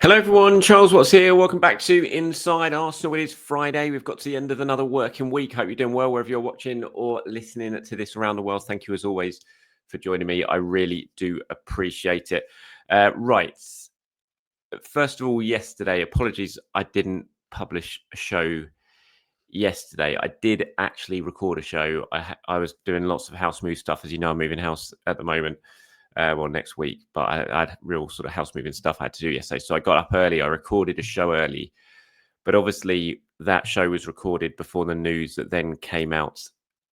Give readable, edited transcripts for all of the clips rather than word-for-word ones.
Hello, everyone. Charles Watts here. Welcome back to Inside Arsenal. It is Friday. We've got to the end of another working week. Hope you're doing well wherever you're watching or listening to this around the world. Thank you, as always, for joining me. I really do appreciate it. Right. First of all, yesterday, apologies, I didn't publish a show yesterday. I did actually record a show. I was doing lots of house move stuff. As you know, I'm moving house at the moment. Next week, but I had real sort of house moving stuff I had to do yesterday. So I got up early. I recorded a show early, but obviously that show was recorded before the news that then came out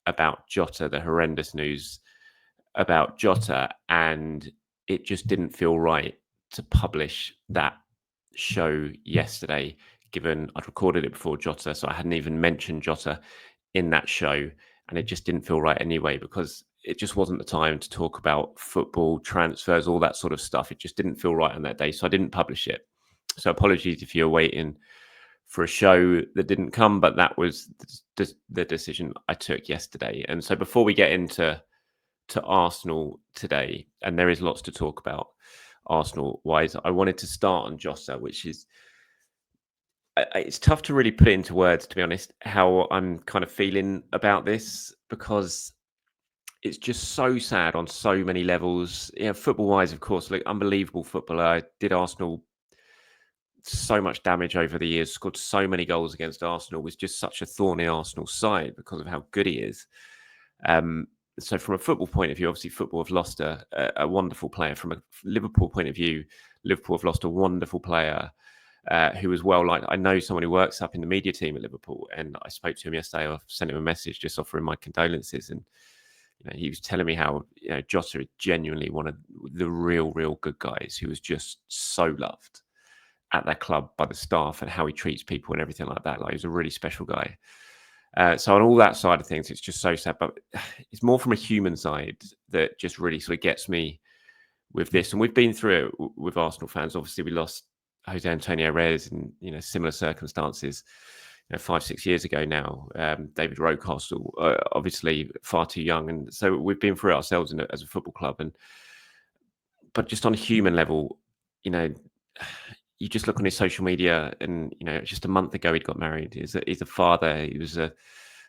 about Jota, the horrendous news about Jota, and it just didn't feel right to publish that show yesterday, given I'd recorded it before Jota, so I hadn't even mentioned Jota in that show, and it just didn't feel right anyway, because it just wasn't the time to talk about football, transfers, all that sort of stuff. It just didn't feel right on that day, so I didn't publish it. So apologies if you're waiting for a show that didn't come, but that was the decision I took yesterday. And so before we get into Arsenal today, and there is lots to talk about Arsenal-wise, I wanted to start on Jota, which is it's tough to really put it into words, to be honest, how I'm kind of feeling about this, because it's just so sad on so many levels. Yeah, football-wise, of course, like unbelievable footballer. Did Arsenal so much damage over the years, scored so many goals against Arsenal, was just such a thorn in Arsenal's side because of how good he is. So from a football point of view, obviously football have lost a wonderful player. From a Liverpool point of view, Liverpool have lost a wonderful player who was well liked. I know someone who works up in the media team at Liverpool, and I spoke to him yesterday. I sent him a message just offering my condolences, and he was telling me how Jota is genuinely one of the real good guys who was just so loved at that club by the staff, and how he treats people and everything like that. Like, he's a really special guy. So on all that side of things, it's just so sad. But it's more from a human side that just really sort of gets me with this. And we've been through it with Arsenal fans. Obviously, we lost Jose Antonio Reyes in similar circumstances 5-6 years ago now. David Rocastle, obviously far too young, and so we've been through it ourselves as a football club. But just on a human level, you just look on his social media, and just a month ago he'd got married. He's a father. He was a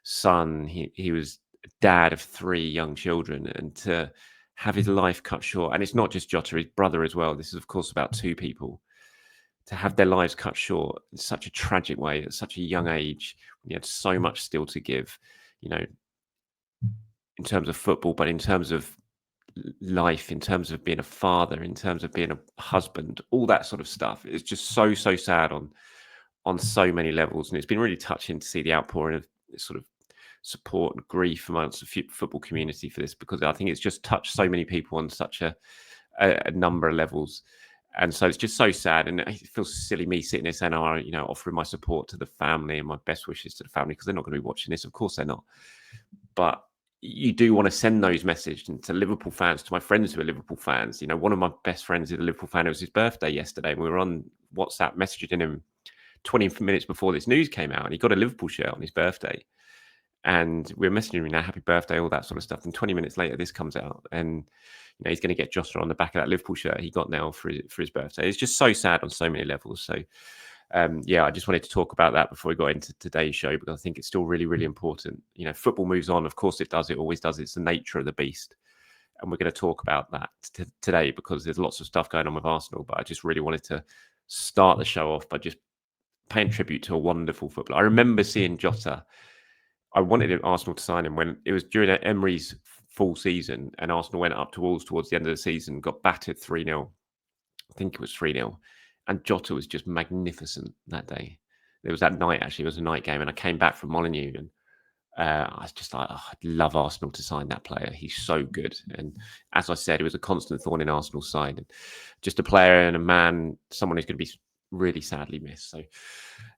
son. He was a dad of 3 young children, and to have his life cut short, and it's not just Jota, his brother as well. This is of course about 2 people. To have their lives cut short in such a tragic way at such a young age, when you had so much still to give, in terms of football, but in terms of life, in terms of being a father, in terms of being a husband, all that sort of stuff. It's just so sad on so many levels, and it's been really touching to see the outpouring of sort of support and grief amongst the football community for this, because I think it's just touched so many people on such a number of levels. And so it's just so sad, and it feels silly me sitting here saying, offering my support to the family and my best wishes to the family, because they're not going to be watching this. Of course they're not. But you do want to send those messages to Liverpool fans, to my friends who are Liverpool fans. One of my best friends is a Liverpool fan. It was his birthday yesterday, and we were on WhatsApp messaging him 20 minutes before this news came out, and he got a Liverpool shirt on his birthday. And we were messaging him, happy birthday, all that sort of stuff. And 20 minutes later, this comes out, and he's going to get Jota on the back of that Liverpool shirt he got now for his birthday. It's just so sad on so many levels. So, I just wanted to talk about that before we got into today's show, because I think it's still really important. Football moves on. Of course it does. It always does. It's the nature of the beast. And we're going to talk about that today, because there's lots of stuff going on with Arsenal. But I just really wanted to start the show off by just paying tribute to a wonderful footballer. I remember seeing Jota. I wanted Arsenal to sign him when it was during Emery's full season, and Arsenal went up to Wolves towards the end of the season, got battered 3-0. I think it was 3-0. And Jota was just magnificent that day. It was that night, actually. It was a night game, and I came back from Molineux, and I was just like, I'd love Arsenal to sign that player. He's so good. And as I said, it was a constant thorn in Arsenal's side. And just a player and a man, someone who's going to be really sadly missed. So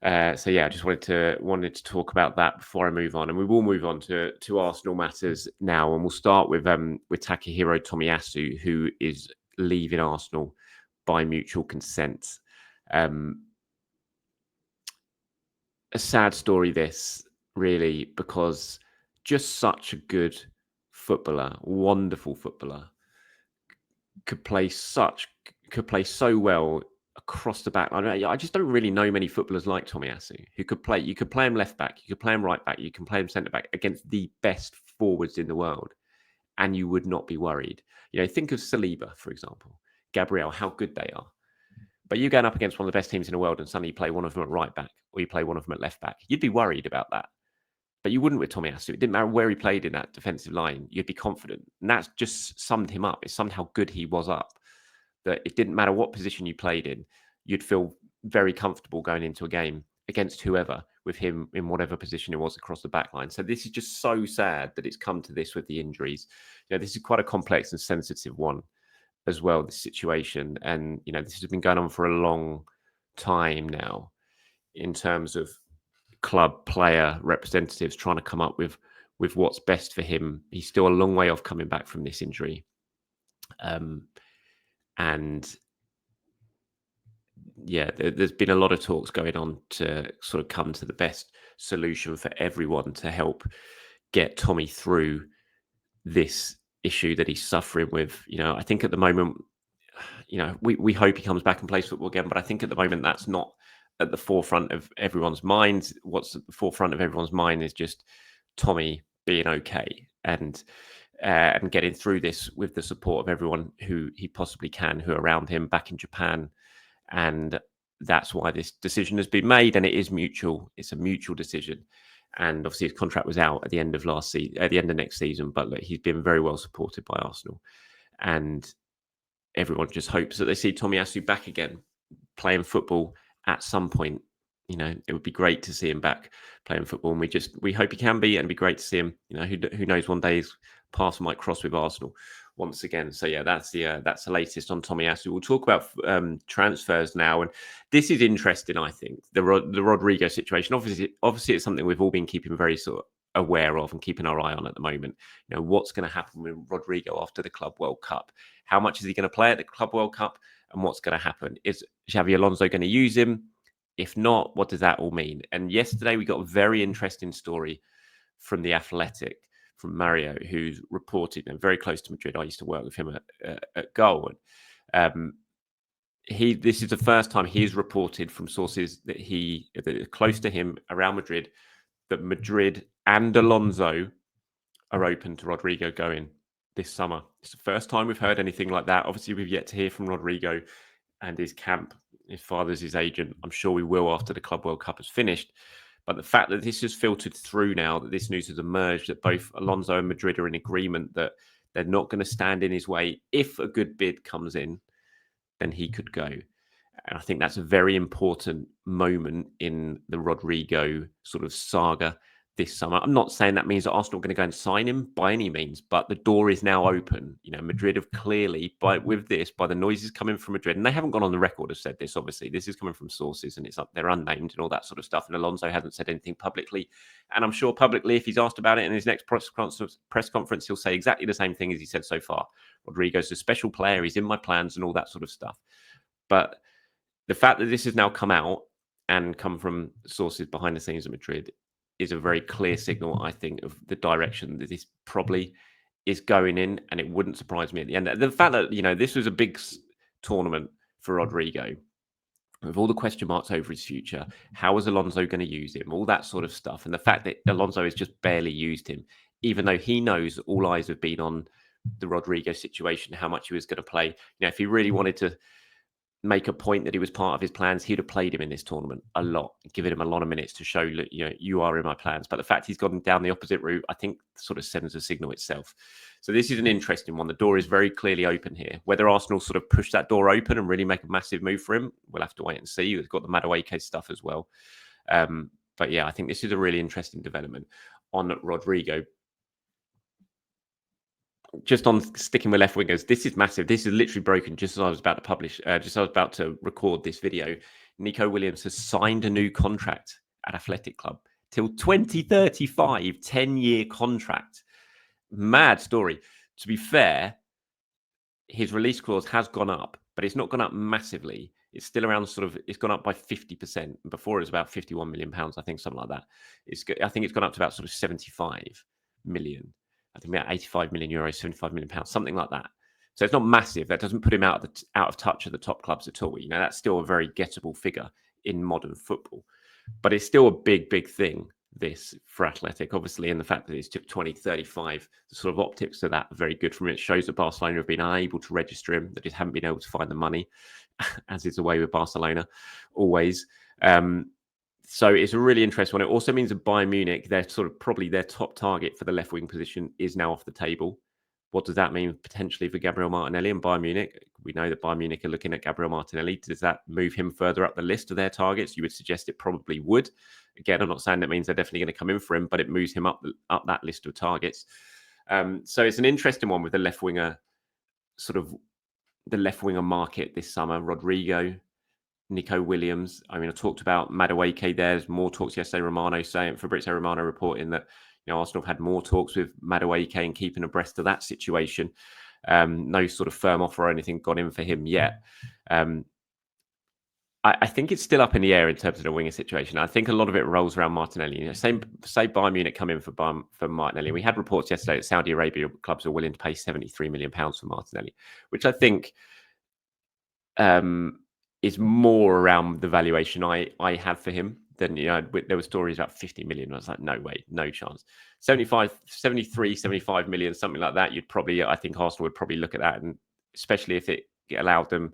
I just wanted to talk about that before I move on, and we will move on to Arsenal matters now, and we'll start with Takehiro Tomiyasu, who is leaving Arsenal by mutual consent. A sad story, this, really, because just such a good footballer, wonderful footballer, could play so well across the back. I just don't really know many footballers like Tomiyasu who could play. You could play him left back, you could play him right back, you can play him centre back against the best forwards in the world, and you would not be worried. Think of Saliba, for example, Gabriel, how good they are. But you going up against one of the best teams in the world and suddenly you play one of them at right back or you play one of them at left back, you'd be worried about that. But you wouldn't with Tomiyasu. It didn't matter where he played in that defensive line. You'd be confident. And that's just summed him up. It summed how good he was up. That it didn't matter what position you played in. You'd feel very comfortable going into a game against whoever with him in whatever position it was across the back line. So this is just so sad that it's come to this with the injuries. This is quite a complex and sensitive one as well, this situation. And, this has been going on for a long time now in terms of club player representatives trying to come up with what's best for him. He's still a long way off coming back from this injury. And yeah, there's been a lot of talks going on to sort of come to the best solution for everyone to help get Tommy through this issue that he's suffering with. I think at the moment, we hope he comes back and plays football again, but I think at the moment that's not at the forefront of everyone's minds. What's at the forefront of everyone's mind is just Tommy being okay and getting through this with the support of everyone who he possibly can, who are around him back in Japan. And that's why this decision has been made, and it is mutual. It's a mutual decision. And obviously his contract was out at the end of at the end of next season, but look, he's been very well supported by Arsenal. And everyone just hopes that they see Tomiyasu back again, playing football at some point. It would be great to see him back playing football, and we hope he can be, and it'd be great to see him. Who knows? One day his paths might cross with Arsenal once again. So yeah, that's the latest on Tomiyasu. We'll talk about transfers now, and this is interesting. I think the Rodrygo situation. Obviously, it's something we've all been keeping very sort of aware of and keeping our eye on at the moment. What's going to happen with Rodrygo after the Club World Cup? How much is he going to play at the Club World Cup? And what's going to happen? Is Xabi Alonso going to use him? If not, what does that all mean? And yesterday we got a very interesting story from The Athletic, from Mario, who's reported, and very close to Madrid. I used to work with him at Goal. And this is the first time he's reported from sources that are close to him around Madrid, that Madrid and Alonso are open to Rodrygo going this summer. It's the first time we've heard anything like that. Obviously, we've yet to hear from Rodrygo and his camp. His father's his agent. I'm sure we will after the Club World Cup is finished. But the fact that this has filtered through now, that this news has emerged, that both Alonso and Madrid are in agreement that they're not going to stand in his way. If a good bid comes in, then he could go. And I think that's a very important moment in the Rodrygo sort of saga this summer. I'm not saying that means that Arsenal are going to go and sign him by any means, but the door is now open. Madrid have clearly, by the noises coming from Madrid, and they haven't gone on the record, have said this, obviously. This is coming from sources, and they're unnamed and all that sort of stuff. And Alonso hasn't said anything publicly. And I'm sure publicly, if he's asked about it in his next press conference, he'll say exactly the same thing as he said so far. Rodrygo's a special player. He's in my plans and all that sort of stuff. But the fact that this has now come out and come from sources behind the scenes at Madrid is a very clear signal, I think, of the direction that this probably is going in, and it wouldn't surprise me at the end. The fact that, this was a big tournament for Rodrygo, with all the question marks over his future, how is Alonso going to use him, all that sort of stuff, and the fact that Alonso has just barely used him, even though he knows all eyes have been on the Rodrygo situation, how much he was going to play. If he really wanted to make a point that he was part of his plans, he'd have played him in this tournament a lot, given him a lot of minutes to show, you are in my plans. But the fact he's gone down the opposite route, I think sort of sends a signal itself. So this is an interesting one. The door is very clearly open here. Whether Arsenal sort of push that door open and really make a massive move for him, we'll have to wait and see. We've got the Madueke stuff as well. But yeah, I think this is a really interesting development on Rodrygo. Just on sticking with left wingers, this is massive. This is literally broken just as I was about to publish, just as I was about to record this video. Nico Williams has signed a new contract at Athletic Club till 2035, 10-year contract. Mad story. To be fair, his release clause has gone up, but it's not gone up massively. It's still around it's gone up by 50%. Before it was about £51 million, I think, something like that. I think it's gone up to about 75 million. I think about 85 million euros, 75 million pounds, something like that. So it's not massive. That doesn't put him out of touch of the top clubs at all. That's still a very gettable figure in modern football. But it's still a big thing, this, for Athletic, obviously, and the fact that it's took 2035, the sort of optics of that are very good from it. It shows that Barcelona have been unable to register him, that they haven't been able to find the money, as is the way with Barcelona, always. So it's a really interesting one. It also means that Bayern Munich, they're probably their top target for the left wing position is now off the table. What does that mean potentially for Gabriel Martinelli and Bayern Munich? We know that Bayern Munich are looking at Gabriel Martinelli. Does that move him further up the list of their targets? You would suggest it probably would. Again, I'm not saying that means they're definitely going to come in for him, but it moves him up that list of targets. So it's an interesting one with the left winger market this summer. Rodrygo, Nico Williams. I mean, I talked about Madueke. There's more talks yesterday. Fabrizio Romano reporting that Arsenal have had more talks with Madueke and keeping abreast of that situation. No sort of firm offer or anything got in for him yet. I think it's still up in the air in terms of the winger situation. I think a lot of it rolls around Martinelli. Say Bayern Munich come in for Martinelli. We had reports yesterday that Saudi Arabia clubs are willing to pay £73 million for Martinelli, which I think is more around the valuation I had for him than, there were stories about 50 million. I was like, no way, no chance. 75 million, something like that. I think Arsenal would probably look at that, and especially if it allowed them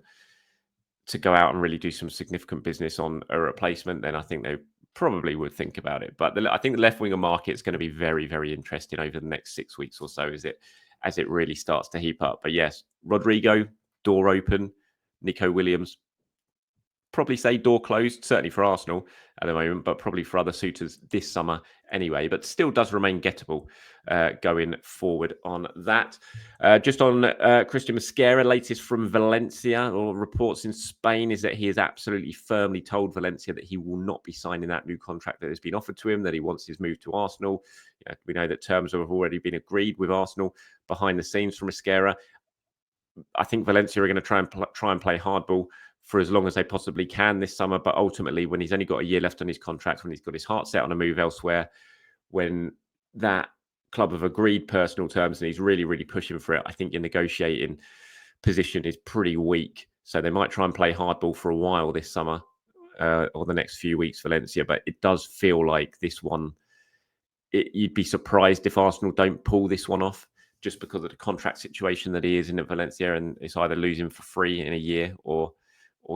to go out and really do some significant business on a replacement, then I think they probably would think about it. But I think the left winger market is going to be very, very interesting over the next 6 weeks or so as it really starts to heap up. But yes, Rodrygo, door open. Nico Williams, probably say door closed, certainly for Arsenal at the moment, but probably for other suitors this summer anyway, but still does remain gettable going forward on that. Just on Christian Mosquera, latest from Valencia, or reports in Spain, is that he has absolutely firmly told Valencia that he will not be signing that new contract that has been offered to him, that he wants his move to Arsenal. We know that terms have already been agreed with Arsenal behind the scenes for Mosquera. I think Valencia are going to try and play hardball for as long as they possibly can this summer. But ultimately, when he's only got a year left on his contract, when he's got his heart set on a move elsewhere, when that club have agreed personal terms and he's really, really pushing for it, I think your negotiating position is pretty weak. So they might try and play hardball for a while this summer or the next few weeks, Valencia. But it does feel like this one, you'd be surprised if Arsenal don't pull this one off, just because of the contract situation that he is in at Valencia, and it's either lose him for free in a year or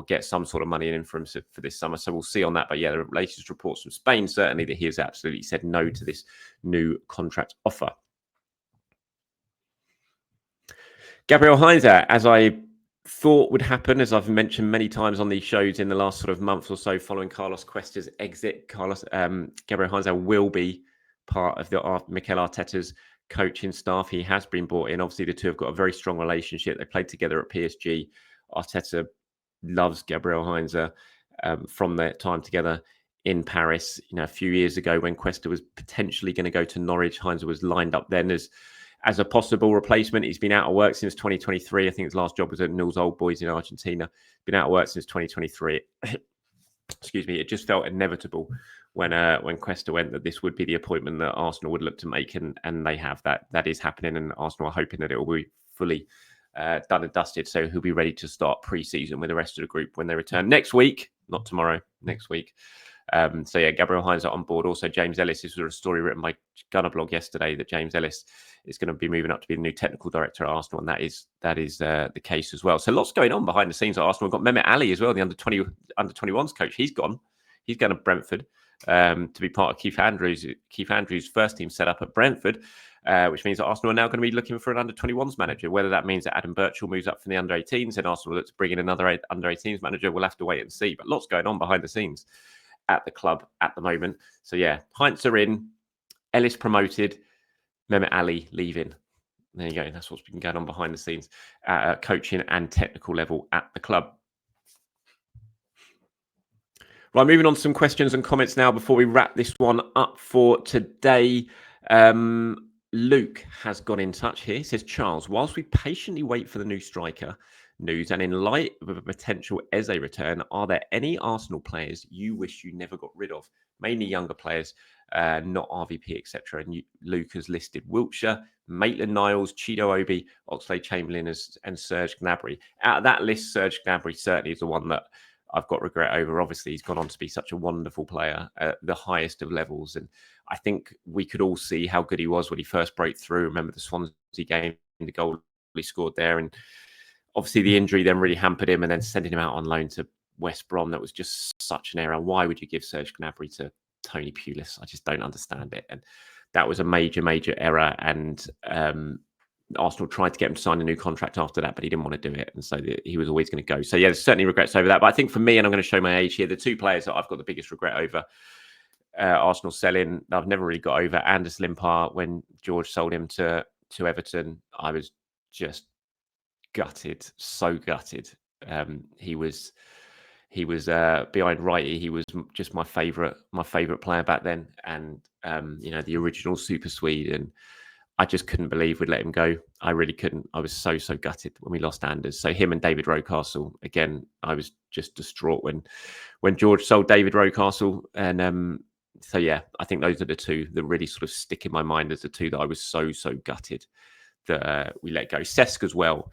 get some sort of money in for him for this summer. So we'll see on that. But yeah, the latest reports from Spain, certainly, that he has absolutely said no to this new contract offer. Gabriel Heinze, as I thought would happen, as I've mentioned many times on these shows in the last sort of month or so following Carlos Cuesta's exit, Gabriel Heinze will be part of Mikel Arteta's coaching staff. He has been brought in. Obviously, the two have got a very strong relationship. They played together at PSG. Arteta loves Gabriel Heinze from their time together in Paris. A few years ago when Cuesta was potentially going to go to Norwich, Heinze was lined up then as a possible replacement. He's been out of work since 2023. I think his last job was at Newell's Old Boys in Argentina. Been out of work since 2023. Excuse me. It just felt inevitable when Cuesta went that this would be the appointment that Arsenal would look to make, and they have that. That is happening, and Arsenal are hoping that it will be fully done and dusted, so he'll be ready to start pre-season with the rest of the group when they return next week, not tomorrow, next week. So yeah, Gabriel Heinze on board. Also, James Ellis. This was a story written by Gunner Blog yesterday that James Ellis is going to be moving up to be the new technical director at Arsenal, and that is the case as well. So lots going on behind the scenes at Arsenal. We've got Mehmet Ali as well, the under 21s coach. He's gone. He's going to Brentford to be part of Keith Andrews' first team set up at Brentford, which means that Arsenal are now going to be looking for an under 21s manager. Whether that means that Adam Birchall moves up from the under 18s and Arsenal looks to bring in another under 18s manager, we'll have to wait and see. But lots going on behind the scenes at the club at the moment. So yeah, Heinze are in, Ellis promoted, Mehmet Ali leaving. There you go. That's what's been going on behind the scenes at coaching and technical level at the club. Right, moving on to some questions and comments now before we wrap this one up for today. Luke has got in touch here. He says, Charles, whilst we patiently wait for the new striker news and in light of a potential Eze return, are there any Arsenal players you wish you never got rid of? mainly younger players, not RVP, etc. And Luke has listed Wiltshire, Maitland-Niles, Chido Obi, Oxlade-Chamberlain, and Serge Gnabry. Out of that list, Serge Gnabry certainly is the one that I've got regret over. Obviously, he's gone on to be such a wonderful player at the highest of levels. And I think we could all see how good he was when he first broke through. Remember the Swansea game, the goal he scored there. And obviously the injury then really hampered him, and then sending him out on loan to West Brom, that was just such an error. Why would you give Serge Gnabry to Tony Pulis? I just don't understand it. And that was a major, major error. And Arsenal tried to get him to sign a new contract after that, but he didn't want to do it. And so he was always going to go. So yeah, there's certainly regrets over that. But I think for me, and I'm going to show my age here, the two players that I've got the biggest regret over, Arsenal selling, I've never really got over Anders Limpar. When George sold him to Everton, I was just gutted, so gutted. He was behind Righty. He was just my favorite player back then, and the original Super Swede. And I just couldn't believe we'd let him go. I really couldn't. I was so gutted when we lost Anders. So him and David Rocastle, again, I was just distraught when George sold David Rocastle. And so yeah, I think those are the two that really sort of stick in my mind as the two that I was so gutted that we let go. Cesc as well.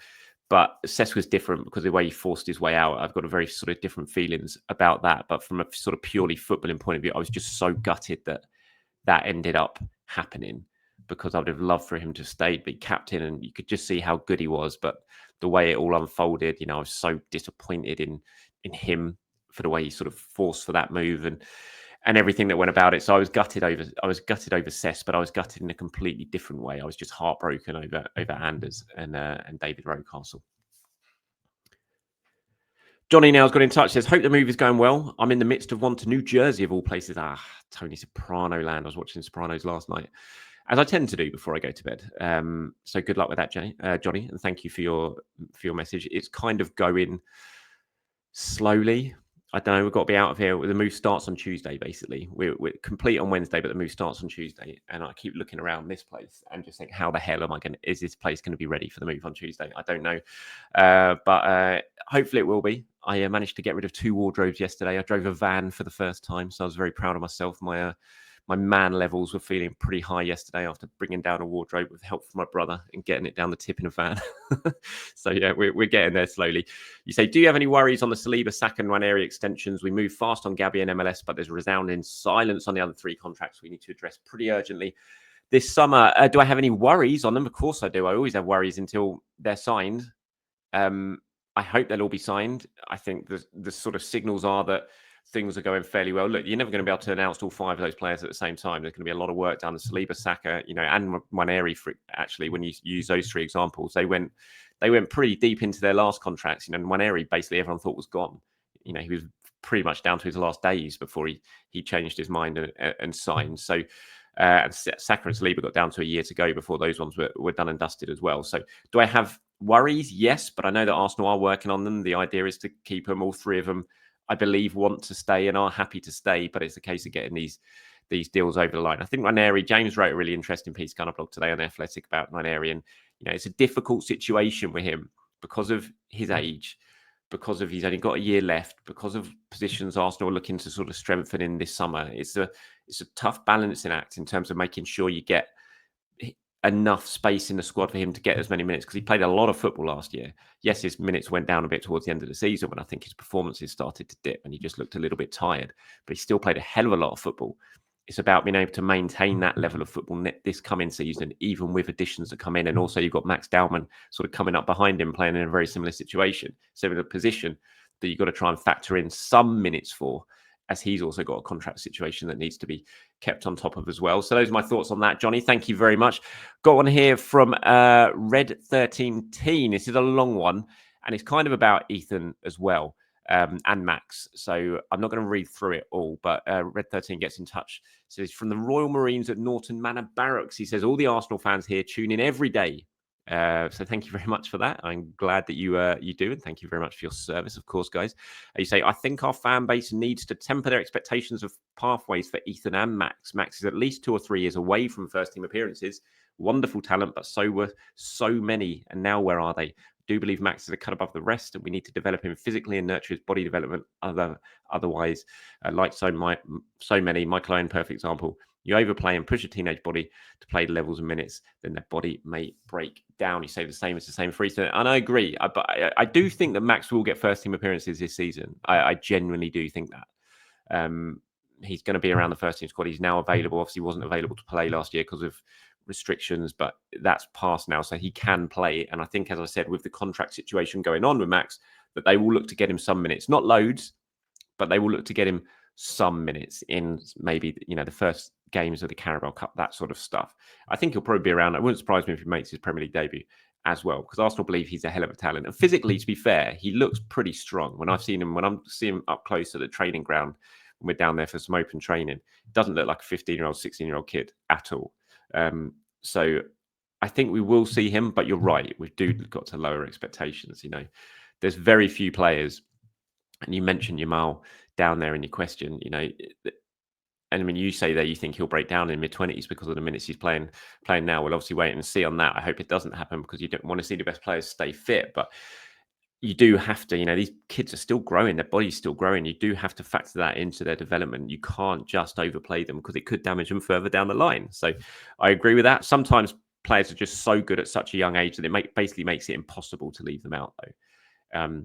But Cesc was different because of the way he forced his way out. I've got a very sort of different feelings about that. But from a sort of purely footballing point of view, I was just so gutted that ended up happening, because I would have loved for him to stay, be captain, and you could just see how good he was. But the way it all unfolded, I was so disappointed in him for the way he sort of forced for that move and everything that went about it. So I was gutted over Cesc, but I was gutted in a completely different way. I was just heartbroken over Anders and David Rocastle. Johnny now's got in touch, says, hope the move is going well. I'm in the midst of one to New Jersey, of all places. Tony Soprano land. I was watching Sopranos last night, as I tend to do before I go to bed. So good luck with that, Johnny, and thank you for your message. It's kind of going slowly. I don't know. We've got to be out of here. The move starts on Tuesday, basically. We're complete on Wednesday, but the move starts on Tuesday. And I keep looking around this place and just think, how the hell is this place going to be ready for the move on Tuesday? I don't know. But hopefully it will be. I managed to get rid of 2 wardrobes yesterday. I drove a van for the first time, so I was very proud of myself. My man levels were feeling pretty high yesterday after bringing down a wardrobe with help from my brother and getting it down the tip in a van. So yeah, we're getting there slowly. You say, do you have any worries on the Saliba, Saka, and Nwaneri extensions? We move fast on Gabby and MLS, but there's resounding silence on the other 3 contracts we need to address pretty urgently this summer. Do I have any worries on them? Of course I do. I always have worries until they're signed. I hope they'll all be signed. I think the sort of signals are that things are going fairly well. Look, you're never going to be able to announce all 5 of those players at the same time. There's going to be a lot of work done. The Saliba, Saka, and Nwaneri, actually, when you use those 3 examples, they went pretty deep into their last contracts. Nwaneri, basically everyone thought was gone. He was pretty much down to his last days before he changed his mind and signed. So Saka and Saliba got down to a year to go before those ones were done and dusted as well. So do I have worries? Yes, but I know that Arsenal are working on them. The idea is to keep them. All 3 of them, I believe, want to stay and are happy to stay, but it's a case of getting these deals over the line. I think Nwaneri, James wrote a really interesting piece kind of blog today on The Athletic about Nwaneri, and it's a difficult situation with him because of his age, because of he's only got a year left, because of positions Arsenal are looking to sort of strengthen in this summer. It's a tough balancing act in terms of making sure you get enough space in the squad for him to get as many minutes, because he played a lot of football last year. Yes, his minutes went down a bit towards the end of the season when I think his performances started to dip and he just looked a little bit tired, but he still played a hell of a lot of football. It's about being able to maintain that level of football this coming season, even with additions that come in. And also you've got Max Dowman sort of coming up behind him, playing in a very similar situation. So in a position that you've got to try and factor in some minutes for, as he's also got a contract situation that needs to be kept on top of as well. So those are my thoughts on that, Johnny. Thank you very much. Got one here from Red13 Teen. This is a long one, and it's kind of about Ethan as well, and Max. So I'm not going to read through it all, but Red13 gets in touch. So he's from the Royal Marines at Norton Manor Barracks. He says, all the Arsenal fans here tune in every day. So thank you very much for that. I'm glad that you do, and thank you very much for your service, of course, guys. You say, I think our fan base needs to temper their expectations of pathways for Ethan and Max. Max is at least 2 or 3 years away from first team appearances. Wonderful talent, but so were so many. And now where are they? do believe Max is a cut above the rest, and we need to develop him physically and nurture his body development. Otherwise, like so many, Michael Owen, perfect example. You overplay and push a teenage body to play the levels and minutes, then their body may break down. You say the same as the same for Easton. And I agree. But I do think that Max will get first team appearances this season. I genuinely do think that. He's going to be around the first team squad. He's now available. Obviously, wasn't available to play last year because of restrictions, but that's passed now. So he can play. And I think, as I said, with the contract situation going on with Max, that they will look to get him some minutes. Not loads, but they will look to get him some minutes in maybe, the first games of the Carabao Cup, that sort of stuff. I think he'll probably be around. It wouldn't surprise me if he makes his Premier League debut as well, because Arsenal believe he's a hell of a talent. And physically, to be fair, he looks pretty strong. When I'm seeing him up close at the training ground, when we're down there for some open training, it doesn't look like a 15-year-old, 16-year-old kid at all. So I think we will see him, but you're right. We've got to lower expectations. There's very few players, and you mentioned Yamal down there in your question, and I mean, you say there you think he'll break down in mid-20s because of the minutes he's playing now. We'll obviously wait and see on that. I hope it doesn't happen because you don't want to see the best players stay fit. But you do have to, these kids are still growing. Their body's still growing. You do have to factor that into their development. You can't just overplay them because it could damage them further down the line. So I agree with that. Sometimes players are just so good at such a young age that it basically makes it impossible to leave them out, though.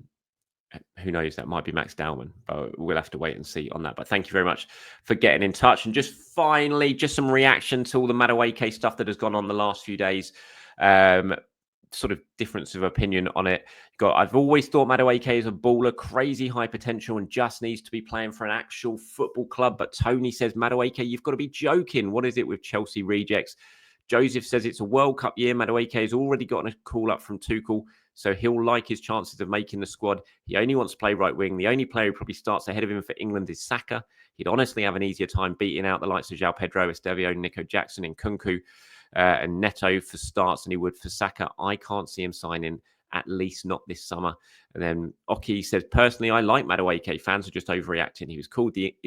Who knows? That might be Max Dowman, but we'll have to wait and see on that. But thank you very much for getting in touch. And just finally, just some reaction to all the Madueke stuff that has gone on the last few days. Sort of difference of opinion on it. I've always thought Madueke is a baller, crazy high potential, and just needs to be playing for an actual football club. But Tony says, Madueke, you've got to be joking. What is it with Chelsea rejects? Joseph says it's a World Cup year. Madueke has already gotten a call up from Tuchel, so he'll like his chances of making the squad. He only wants to play right wing. The only player who probably starts ahead of him for England is Saka. He'd honestly have an easier time beating out the likes of João Pedro, Estevao, Nico Jackson, and Nkunku and Neto for starts than he would for Saka. I can't see him signing, at least not this summer. And then Oki says, personally, I like Madueke. Fans are just overreacting. He was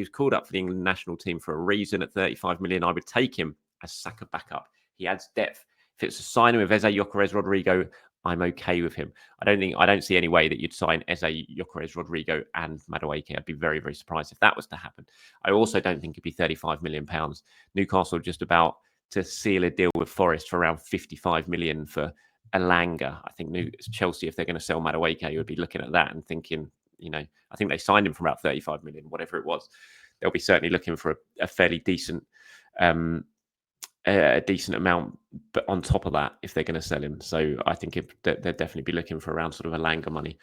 called up for the England national team for a reason. At 35 million, I would take him as Saka backup. He adds depth. If it's a signing with Eze, Gyökeres, Rodrygo, I'm okay with him. I don't see any way that you'd sign Eze, Gyökeres, Rodrygo, and Madueke. I'd be very, very surprised if that was to happen. I also don't think it'd be £35 million. Newcastle just about to seal a deal with Forest for around 55 million for Elanga. I think Chelsea, if they're going to sell Madueke, would be looking at that and thinking, I think they signed him for about 35 million, whatever it was. They'll be certainly looking for a fairly decent amount, but on top of that, if they're going to sell him. So I think they'll definitely be looking for around sort of Elanga money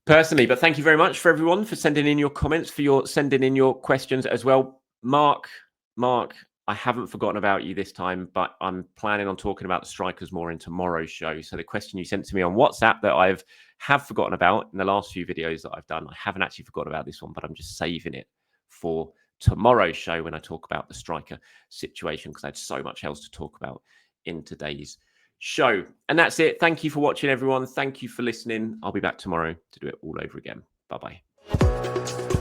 personally. But thank you very much for everyone for sending in your comments, for sending in your questions as well. Mark, I haven't forgotten about you this time, but I'm planning on talking about the strikers more in tomorrow's show. So the question you sent to me on WhatsApp that I have forgotten about in the last few videos that I've done, I haven't actually forgotten about this one, but I'm just saving it for tomorrow's show when I talk about the striker situation, because I had so much else to talk about in today's show. And that's it. Thank you for watching, everyone. Thank you for listening. I'll be back tomorrow to do it all over again. Bye-bye.